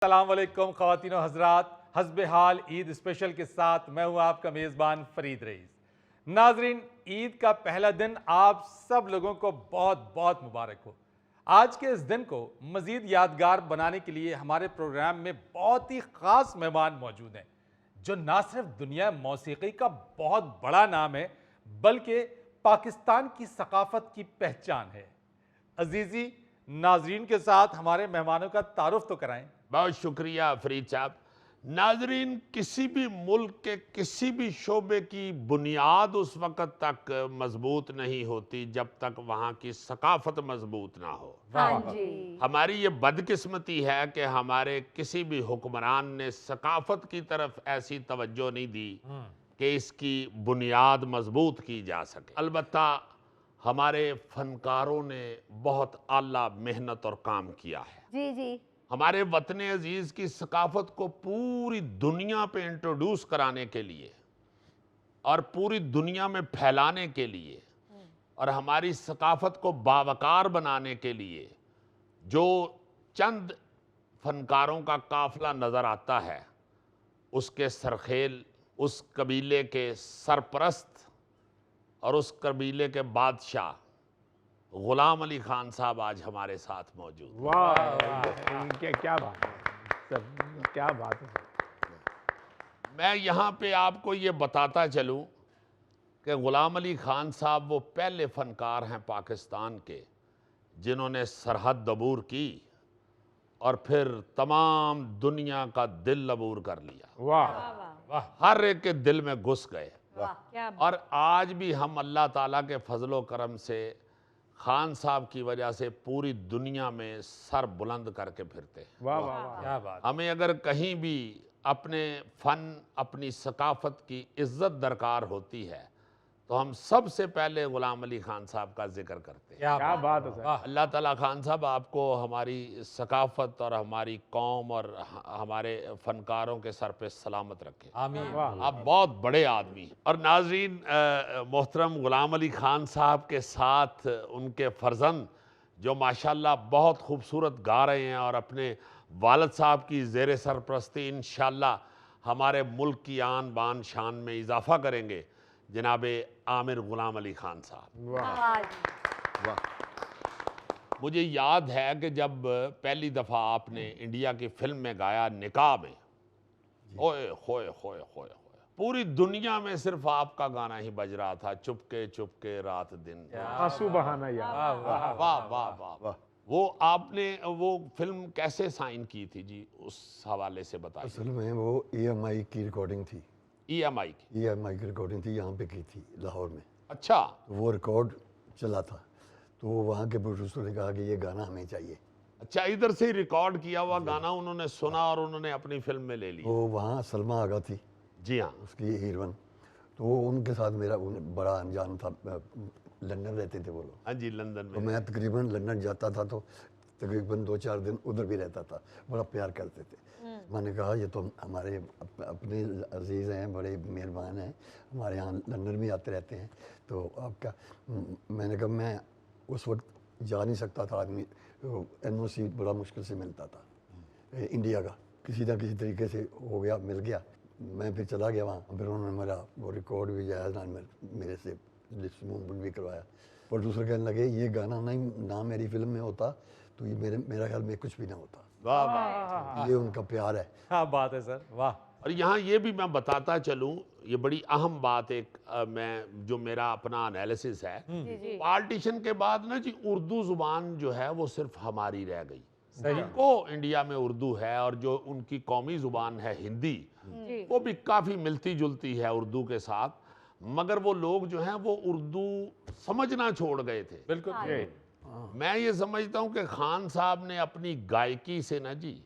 السلام علیکم خواتین و حضرات، حسب حال عید اسپیشل کے ساتھ میں ہوں آپ کا میزبان فرید رئیس۔ ناظرین، عید کا پہلا دن آپ سب لوگوں کو بہت بہت مبارک ہو۔ آج کے اس دن کو مزید یادگار بنانے کے لیے ہمارے پروگرام میں بہت ہی خاص مہمان موجود ہیں، جو نہ صرف دنیا موسیقی کا بہت بڑا نام ہے بلکہ پاکستان کی ثقافت کی پہچان ہے۔ عزیزی، ناظرین کے ساتھ ہمارے مہمانوں کا تعارف تو کرائیں۔ بہت شکریہ فرید صاحب۔ ناظرین، کسی بھی ملک کے کسی بھی شعبے کی بنیاد اس وقت تک مضبوط نہیں ہوتی جب تک وہاں کی ثقافت مضبوط نہ ہو۔ ہماری یہ بدقسمتی ہے کہ ہمارے کسی بھی حکمران نے ثقافت کی طرف ایسی توجہ نہیں دی کہ اس کی بنیاد مضبوط کی جا سکے۔ البتہ ہمارے فنکاروں نے بہت اعلیٰ محنت اور کام کیا ہے۔ ہمارے وطن عزیز کی ثقافت کو پوری دنیا پہ انٹروڈیوس کرانے کے لیے اور پوری دنیا میں پھیلانے کے لیے اور ہماری ثقافت کو باوقار بنانے کے لیے جو چند فنکاروں کا قافلہ نظر آتا ہے، اس کے سرخیل، اس قبیلے کے سرپرست اور اس قبیلے کے بادشاہ غلام علی خان صاحب آج ہمارے ساتھ موجود ہیں۔ واہ، کیا بات ہے، کیا بات ہے۔ میں یہاں پہ آپ کو یہ بتاتا چلوں کہ غلام علی خان صاحب وہ پہلے فنکار ہیں پاکستان کے جنہوں نے سرحد عبور کی اور پھر تمام دنیا کا دل عبور کر لیا۔ واہ، ہر ایک کے دل میں گھس گئے، اور آج بھی ہم اللہ تعالیٰ کے فضل و کرم سے خان صاحب کی وجہ سے پوری دنیا میں سر بلند کر کے پھرتے ہیں۔ واہ واہ، کیا بات! ہمیں اگر کہیں بھی اپنے فن، اپنی ثقافت کی عزت درکار ہوتی ہے تو ہم سب سے پہلے غلام علی خان صاحب کا ذکر کرتے ہیں۔ کیا بات ہے سر۔ اللہ تعالیٰ خان صاحب آپ کو ہماری ثقافت اور ہماری قوم اور ہمارے فنکاروں کے سر پہ سلامت رکھے۔ آمین۔ آپ بہت بڑے آدمی ہیں۔ اور ناظرین، محترم غلام علی خان صاحب کے ساتھ ان کے فرزند جو ماشاءاللہ بہت خوبصورت گا رہے ہیں اور اپنے والد صاحب کی زیر سرپرستی انشاءاللہ ہمارے ملک کی آن بان شان میں اضافہ کریں گے، جناب عامر غلام علی خان صاحب۔ مجھے یاد ہے کہ جب پہلی دفعہ آپ نے انڈیا کی فلم میں گایا نکاح میں، اوئے ہوئے ہوئے ہوئے، پوری دنیا میں صرف آپ کا گانا ہی بج رہا تھا، چپکے چپکے رات دن۔ سبحان اللہ۔ واہ واہ واہ واہ۔ وہ آپ نے وہ فلم کیسے سائن کی تھی جی، اس حوالے سے بتائیے۔ اصل میں وہ ای ایم آئی کی ریکارڈنگ تھی۔ ای ایم آئی کی؟ ای ایم آئی کی ریکارڈنگ تھی، یہاں پہ کی تھی لاہور میں۔ اچھا۔ وہ ریکارڈ چلا تھا تو وہاں کے پروڈیوسر نے کہا کہ یہ گانا ہمیں چاہیے۔ اچھا، ادھر سے ریکارڈ کیا ہوا گانا انہوں نے سنا اور انہوں نے اپنی فلم میں لے لیا۔ وہ وہاں سلمہ آغا تھی، جی ہاں، اس کی ہیروئن، تو وہ ان کے ساتھ میرا بڑا انجان تھا۔ لندن رہتے تھے وہ لوگ، ہاں جی، لندن تو میں۔ میں تقریباً لندن جاتا تھا تو تقریباً 2-4 دن ادھر بھی رہتا تھا، بڑا پیار کرتے تھے۔ میں نے کہا یہ تو ہمارے اپنے عزیز ہیں، بڑے مہربان ہیں، ہمارے یہاں لندن بھی آتے رہتے ہیں، تو آپ کا، میں نے کہا میں اس وقت جا نہیں سکتا تھا، آدمی این او سی بڑا مشکل سے ملتا تھا انڈیا کا، کسی نہ کسی طریقے سے ہو گیا، مل گیا، میں پھر چلا گیا وہاں، پھر انہوں نے میرا وہ ریکارڈ بھی جائز میرے سے موومنٹ بھی کروایا۔ پروڈیوسر کہنے لگے یہ گانا نہ میری فلم میں ہوتا تو یہ میرا خیال میں کچھ بھی نہ ہوتا۔ واہ واہ۔ یہ ان کا پیار ہے۔ کیا بات ہے سر، واہ! اور یہاں یہ بھی میں بتاتا چلوں، یہ بڑی اہم بات ایک میں جو میرا اپنا انالیسس ہے، پارٹیشن کے بعد نا جی اردو زبان جو ہے وہ صرف ہماری رہ گئی۔ صحیح کو انڈیا میں اردو ہے اور جو ان کی قومی زبان ہے ہندی، وہ بھی کافی ملتی جلتی ہے اردو کے ساتھ، مگر وہ لوگ جو ہیں وہ اردو سمجھنا چھوڑ گئے تھے۔ بالکل۔ میں یہ سمجھتا ہوں کہ خان صاحب نے اپنی گائکی سے نا جی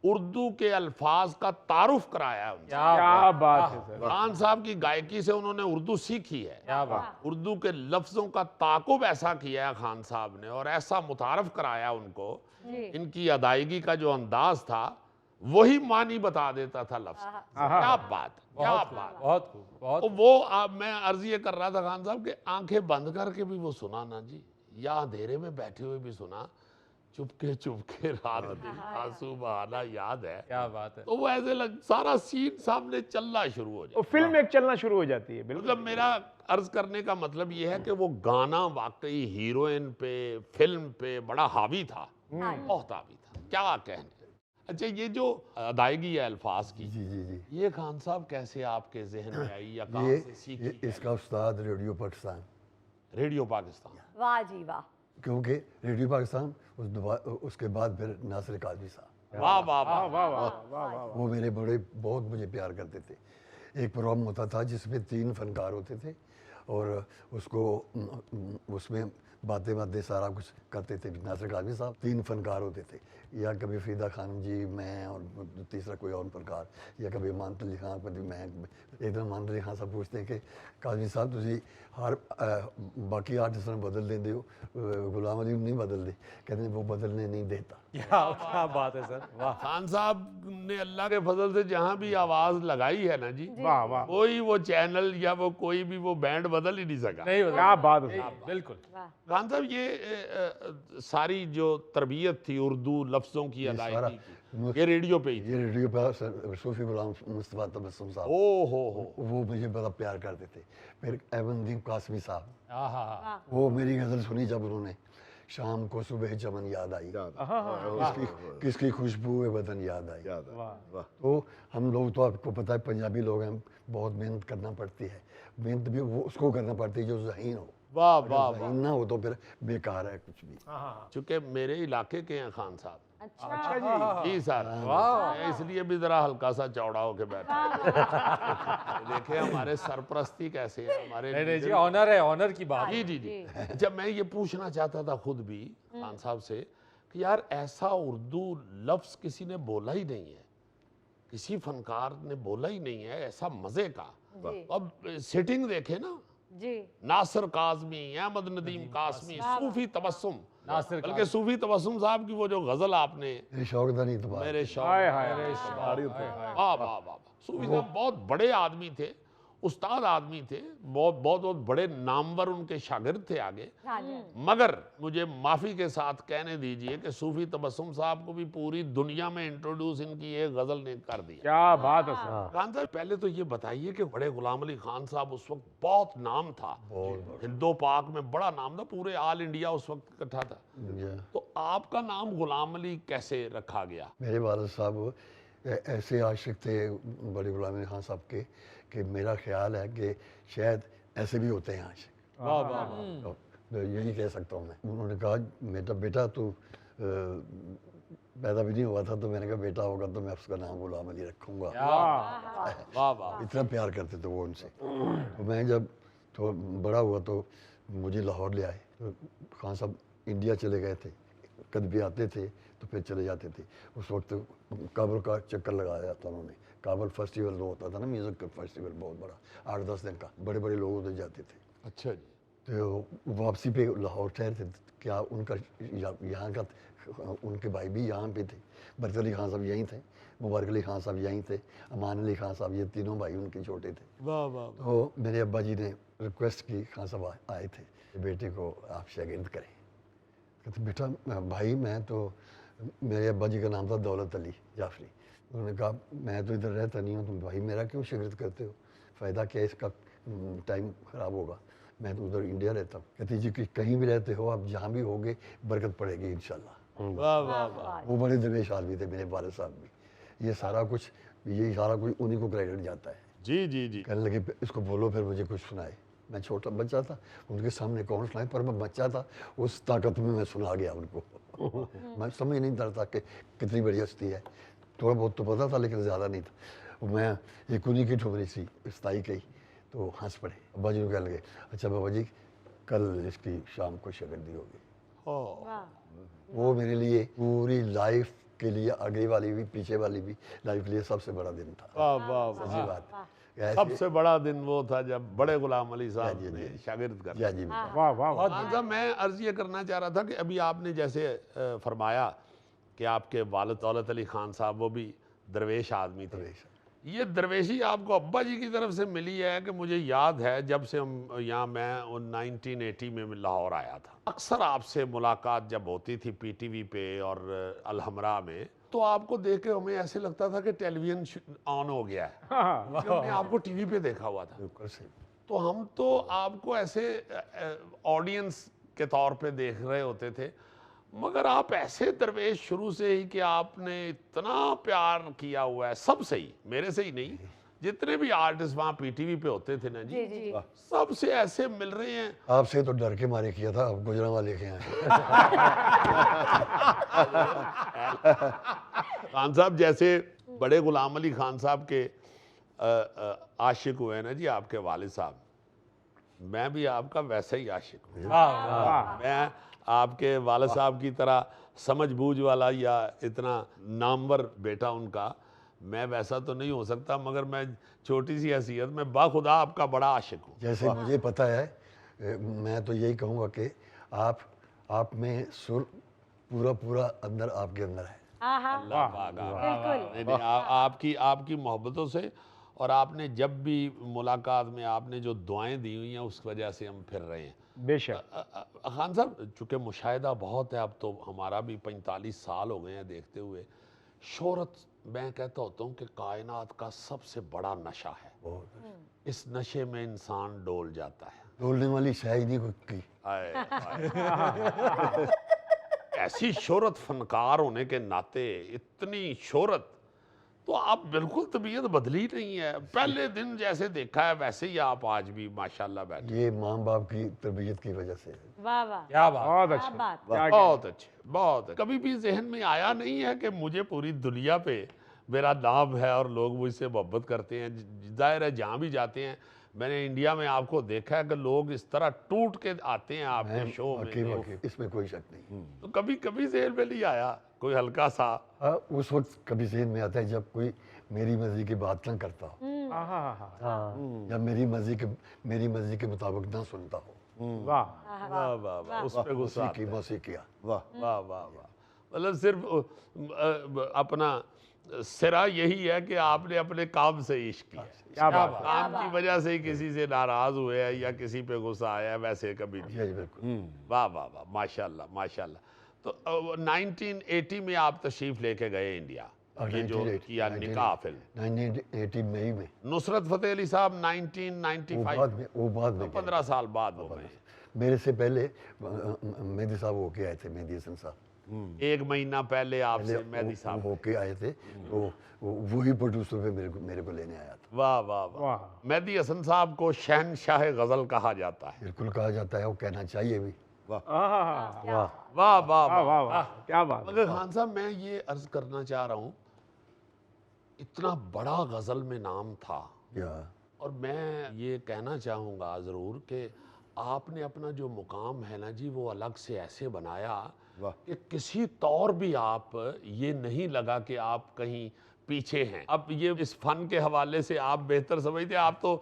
اردو کے الفاظ کا تعارف کرایا ہے ان سے۔ کیا بات ہے سر۔ خان صاحب کی گائکی سے انہوں نے اردو سیکھی ہے، کیا بات! اردو کے لفظوں کا تعاقب ایسا کیا ہے خان صاحب نے اور ایسا متعارف کرایا ان کو، ان کی ادائیگی کا جو انداز تھا وہی معنی بتا دیتا تھا لفظ۔ کیا بات، کیا بات! بہت خوب، بہت خوب۔ وہ میں عرض یہ کر رہا تھا خان صاحب کہ آنکھیں بند کر کے بھی وہ سنا نا جی، یا اندھیرے میں بیٹھے ہوئے بھی سنا، چپ کے رات دن آنسو بہانا یاد ہے. کیا بات ہے. تو وہ ایسے سارا سین سامنے چلنا شروع ہو وہ جائے. فلم ایک چلنا شروع ہو جاتی ہے. بالکل مطلب میرا عرض کرنے کا مطلب یہ ہے کہ وہ گانا واقعی ہیروئن پہ فلم پہ بڑا حاوی تھا, بہت حاوی تھا, کیا کہنے. اچھا یہ جو ادائیگی ہے الفاظ کی, جی جی جی, یہ خان صاحب کیسے آپ کے ذہن میں آئی یا کہاں سے سیکھی؟ یہ اس کا استاد ریڈیو پاکستان, ریڈیو پاکستان. واہ جی واہ. کیونکہ ریڈیو پاکستان اس کے بعد پھر ناصر قادری صاحب, واہ واہ واہ. واہ واہ واہ واہ. وہ میرے بہت مجھے پیار کرتے تھے. ایک پروگرام ہوتا تھا جس میں 3 فنکار ہوتے تھے اور اس میں باتیں سارا کچھ کرتے تھے. ناصر قادری صاحب 3 فنکار ہوتے تھے, یا کبھی فریدہ خانم جی, میں اور تیسرا کوئی اور فنکار, یا کبھی مانت علی خان, کبھی میں. ایک دن مانت علی خان صاحب پوچھتے ہیں کہ قادری صاحب تسی ہر باقی آرٹسٹ نے بدل دیں دیو, غلام علی نہیں بدل دے. کہتے ہیں وہ بدلنے نہیں دیتا. کیا بات ہے سر, واہ. خان صاحب نے اللہ کے فضل سے جہاں بھی آواز لگائی ہے نا جی, واہ واہ. کوئی وہ چینل یا وہ کوئی بھی وہ بینڈ بدل ہی نہیں سکا. نہیں ہوتا. کیا بات ہے. بالکل. خان صاحب یہ ساری جو تربیت تھی اردو لفظوں کی ادائیگی کی, یہ ریڈیو پہ ہی تھی. یہ ریڈیو پہ صوفی غلام مصطفیٰ تبسم صاحب, ہو وہ مجھے بڑا پیار کرتے تھے. پھر ایون الدین قاسمی صاحب, آہا. وہ میری غزل سنی جب انہوں نے, شام کو صبح چمن یاد آئی, کس کی خوشبو وطن یاد آئی. تو ہم لوگ تو آپ کو پتہ ہے پنجابی لوگ ہیں, بہت محنت کرنا پڑتی ہے. محنت بھی وہ اس کو کرنا پڑتی ہے جو ذہین ہو, واہ واہ. ذہین نہ ہو تو پھر بیکار ہے کچھ بھی. چونکہ میرے علاقے کے ہیں خان صاحب. اچھا جی. جی سر, میں اس لیے بھی ذرا ہلکا سا چوڑا ہو کے بیٹھا. دیکھیں ہمارے سرپرستی کیسے ہے ہمارے. نہیں جی, آنر ہے, آنر کی بات. جی جی جی. جب میں یہ پوچھنا چاہتا تھا خود بھی خان صاحب سے کہ یار ایسا اردو لفظ کسی نے بولا ہی نہیں ہے, کسی فنکار نے بولا ہی نہیں ہے ایسا مزے کا. اب سیٹنگ دیکھیں نا, جی ناصر کاظمی, احمد ندیم قاسمی, صوفی تبسم. ناصر بلکہ صوفی تبسم صاحب کی وہ جو غزل آپ نے, میرے شوق دا نہیں تو میرے شوق, ہائے ہائے. واہ واہ واہ. صوفی صاحب بہت بڑے آدمی تھے, استاد آدمی تھے, بہت بڑے نامور ان کے شاگرد تھے آگے. مگر مجھے معافی کے ساتھ کہنے دیجئے کہ صوفی تبسم صاحب کو بھی پوری دنیا میں انٹروڈیوس ان کی ایک غزل نے کر دیا. کیا بات ہے سر. خان صاحب پہلے تو یہ بتائیے کہ بڑے غلام علی خان صاحب اس وقت بہت نام تھا, ہندو پاک میں بڑا نام تھا, پورے آل انڈیا اس وقت اکٹھا تھا. تو آپ کا نام غلام علی کیسے رکھا گیا؟ میرے والد صاحب ایسے عاشق تھے بڑے غلام علی خان صاحب کے کہ میرا خیال ہے کہ شاید ایسے بھی ہوتے ہیں عاشق. واہ واہ. یہی کہہ سکتا ہوں میں. انہوں نے کہا بیٹا تو پیدا بھی نہیں ہوا تھا, تو میں نے کہا بیٹا ہوگا تو میں اس کا نام غلام علی رکھوں گا. واہ واہ. اتنا پیار کرتے تھے وہ ان سے. تو میں جب تو بڑا ہوا تو مجھے لاہور لے آئے. تو خان صاحب انڈیا چلے گئے تھے, کبھی بھی آتے تھے تو پھر چلے جاتے تھے. اس وقت کابل کا چکر لگایا تھا انہوں نے. کابل فیسٹیول جو ہوتا تھا نا, میوزک کا فیسٹیول بہت بڑا, 8-10 دن کا, بڑے بڑے لوگ ادھر جاتے تھے. اچھا جی. تو واپسی پہ لاہور ٹھہرتے تھے. کیا ان کا یہاں کا, ان کے بھائی بھی یہاں پہ تھے. برکت علی خان صاحب یہیں تھے, مبارک علی خان صاحب یہیں تھے, امان علی خان صاحب, یہ تینوں بھائی ان کے چھوٹے تھے. واہ واہ. تو میرے ابا جی نے ریکویسٹ کی, خان صاحب آئے تھے, بیٹے کو آپ شاگرد کریں. کہتے بیٹا بھائی میں تو, میرے ابا جی کا نام تھا دولت علی جعفری. انہوں نے کہا میں تو ادھر رہتا نہیں ہوں, تم بھائی میرا کیوں شاگرد کرتے ہو, فائدہ کیا اس کا, ٹائم خراب ہوگا, میں تو ادھر انڈیا رہتا ہوں. کہتے جی کہ کہیں بھی رہتے ہو آپ, جہاں بھی ہوگے برکت پڑے گی انشاءاللہ. واہ واہ واہ. وہ بڑے درویش آدمی تھے میرے والد صاحب بھی. یہ سارا کچھ انہیں کو کریڈٹ جاتا ہے. جی جی جی. کہنے لگے اس کو بولو پھر مجھے کچھ سنائے. میں چھوٹا بچہ تھا, ان کے سامنے کون سنائے, پر میں بچہ تھا, اس طاقت میں سنا گیا ان کو. میں سمجھ نہیں پاتا کہ کتنی بڑی ہستی ہے. تھوڑا بہت تو پتا تھا لیکن زیادہ نہیں تھا. میں ایک انہیں کی ٹھمری سی استائی کی, تو ہنس پڑے. ابا جی کو کہنے لگے اچھا بابا جی کل اس کی شام کو شاگردی ہوگی. وہ میرے لیے پوری لائف کے لیے, آگے والی بھی پیچھے والی بھی لائف کے لیے سب سے بڑا دن تھا. واہ واہ. سچی بات. سب سے بڑا دن وہ تھا جب بڑے غلام علی صاحب نے شاگرد کر. جی واہ واہ. خان صاحب میں عرض یہ کرنا چاہ رہا تھا کہ ابھی آپ نے جیسے فرمایا کہ آپ کے والد دولت علی خان صاحب وہ بھی درویش آدمی تھے. یہ درویشی آپ کو ابا جی کی طرف سے ملی ہے کہ مجھے یاد ہے جب سے ہم یہاں میں 1980 میں لاہور آیا تھا، اکثر آپ سے ملاقات جب ہوتی تھی پی ٹی وی پہ اور الحمراء میں، تو آپ کو دیکھ کے ہمیں ایسے لگتا تھا کہ ٹیلی ویژن آن ہو گیا ہے، کہ ہم نے آپ کو ٹی وی پہ دیکھا ہوا تھا۔ بالکل صحیح۔ تو ہم تو آپ کو ایسے آڈینس کے طور پہ دیکھ رہے ہوتے تھے، مگر آپ ایسے درویش شروع سے ہی کہ آپ نے اتنا پیار کیا ہوا ہے سب سے ہی، میرے سے ہی نہیں، جتنے بھی آرٹسٹ وہاں پی ٹی وی پہ ہوتے تھے نا جی، سب سے ایسے مل رہے ہیں۔ آپ سے تو ڈر کے مارے کیا تھا، آپ گجرانوالہ لے کے آئے۔ خان صاحب جیسے بڑے غلام علی خان صاحب کے عاشق ہوئے نا جی آپ کے والد صاحب، میں بھی آپ کا ویسا ہی عاشق ہوں۔ میں آپ کے والد صاحب کی طرح سمجھ بوجھ والا یا اتنا نامور بیٹا ان کا میں ویسا تو نہیں ہو سکتا، مگر میں چھوٹی سی حیثیت میں باخدا آپ کا بڑا عاشق ہوں۔ جیسے مجھے پتہ ہے، میں تو یہی کہوں گا کہ آپ میں سر پورا اندر آپ کے اندر ہے۔ اللہ پاک آپ کی محبتوں سے، اور آپ نے جب بھی ملاقات میں آپ نے جو دعائیں دی ہوئی ہیں اس وجہ سے ہم پھر رہے ہیں۔ بے شک۔ خان صاحب چونکہ مشاہدہ بہت ہے، اب تو ہمارا بھی 45 سال ہو گئے ہیں دیکھتے ہوئے، شہرت میں کہتا ہوتا ہوں کہ کائنات کا سب سے بڑا نشہ ہے، اس نشے میں انسان ڈول جاتا ہے۔ ڈولنے والی شاید نہیں کوئی کی۔ ایسی شہرت فنکار ہونے کے ناطے، اتنی شہرت، تو آپ بالکل طبیعت بدلی نہیں ہے، پہلے دن جیسے دیکھا ہے ویسے ہی آپ آج بھی ماشاءاللہ بیٹھے۔ یہ ماں باپ کی تربیت کی وجہ سے ہے۔ واہ واہ، کیا بات، بہت کیا اچھا، بات۔ بہت اچھے، بہت اچھے۔ کبھی بھی ذہن میں آیا نہیں ہے کہ مجھے پوری دنیا پہ میرا نام ہے اور لوگ مجھ سے محبت کرتے ہیں، ظاہر ہے جہاں بھی جاتے ہیں، میں نے انڈیا میں آپ کو دیکھا ہے کہ لوگ اس طرح ٹوٹ کے آتے ہیں آپ کے شو میں، واقعی اس میں کوئی شک نہیں۔ تو کبھی ذہن میں نہیں آیا کوئی ہلکا سا؟ اس وقت کبھی ذہن میں آتا ہے جب کوئی میری مرضی کی بات نہ کرتا ہو، یا میری مرضی کے مطابق نہ سنتا ہو، واہ، واہ واہ واہ، اس پہ غصہ آتا ہے۔ موسیقیہ۔ واہ واہ واہ واہ، مطلب صرف اپنا سرا یہی ہے کہ آپ نے اپنے کام سے عشق کیا، کیا بات ہے۔ کام کی وجہ سے ہی کسی سے ناراض ہوئے ہیں یا کسی پہ غصہ آیا ہے، ویسے کبھی نہیں۔ جی بالکل۔ واہ واہ واہ، ماشاءاللہ ماشاءاللہ۔ تو 1980 میں آپ تشریف لے کے گئے انڈیا، یہ جو کیا نکاح فلم 1980 مئی میں، نصرت فتح علی صاحب وہ 1995، بعد میں 15 سال بعد ہو گئے۔ میرے سے پہلے مہدی صاحب ہو کے آئے تھے، مہدی حسن صاحب 1 مہینہ پہلے آپ سے مہدی صاحب ہو کے آئے تھے، تو وہی پروڈیوسر پہ میرے کو لینے آیا تھا۔ واہ واہ واہ، مہدی حسن صاحب کو شہنشاہ غزل کہا جاتا ہے۔ بالکل کہا جاتا ہے، وہ کہنا چاہیے بھی۔ واہ واہ واہ واہ، کیا بات۔ مگر خان صاحب میں یہ عرض کرنا چاہ رہا ہوں، اتنا بڑا غزل میں نام تھا، اور میں یہ کہنا چاہوں گا ضرور کہ آپ نے اپنا جو مقام ہے نا جی وہ الگ سے ایسے بنایا کہ کسی طور بھی آپ یہ نہیں لگا کہ آپ کہیں پیچھے ہیں۔ اب یہ اس فن کے حوالے سے آپ بہتر سمجھتے ہیں، آپ تو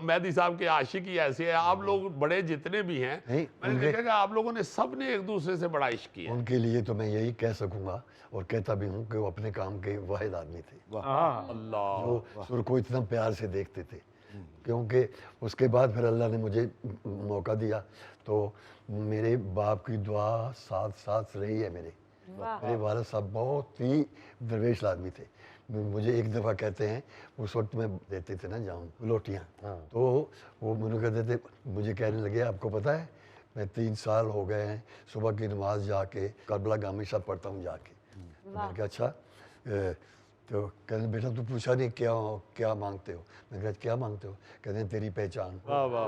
مہدی صاحب کے عاشق ہی ایسے ہیں، آپ لوگ بڑے جتنے بھی ہیں، میں نے دیکھا کہ آپ لوگوں نے سب نے ایک دوسرے سے بڑا عشق کیا۔ ان کے لیے تو میں یہی کہہ سکوں گا اور کہتا بھی ہوں کہ وہ اپنے کام کے واحد آدمی تھے، اللہ، جو سر کو اتنا پیار سے دیکھتے تھے، کیونکہ اس کے بعد پھر اللہ نے مجھے موقع دیا تو میرے باپ کی دعا ساتھ رہی ہے۔ میرے والد صاحب بہت ہی درویش آدمی تھے۔ مجھے ایک دفعہ کہتے ہیں، اس وقت میں دیتے تھے نا جاؤں لوٹیاں، تو وہ مجھے کہتے تھے، مجھے کہنے لگے آپ کو پتہ ہے میں 3 سال ہو گئے ہیں صبح کی نماز جا کے کربلا گامی صاحب پڑھتا ہوں جا کے۔ میں نے کہا اچھا، تو کہتے ہیں بیٹا تو پوچھا نہیں کیا مانگتے ہو؟ میں نے کہا کیا مانگتے ہو؟ کہتے ہیں تیری پہچان۔ واہ واہ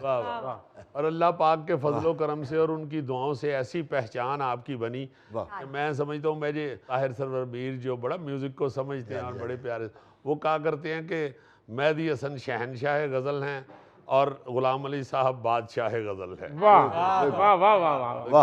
واہ واہ، اور اللہ پاک کے فضل و کرم سے اور ان کی دعاؤں سے ایسی پہچان آپ کی بنی کہ میں سمجھتا ہوں، مجھے طاہر سرور میر جو بڑا میوزک کو سمجھتے ہیں اور بڑے پیارے، وہ کہا کرتے ہیں کہ مہدی حسن شہنشاہ غزل ہیں اور غلام علی صاحب بادشاہ غزل ہیں۔ واہ واہ واہ واہ واہ۔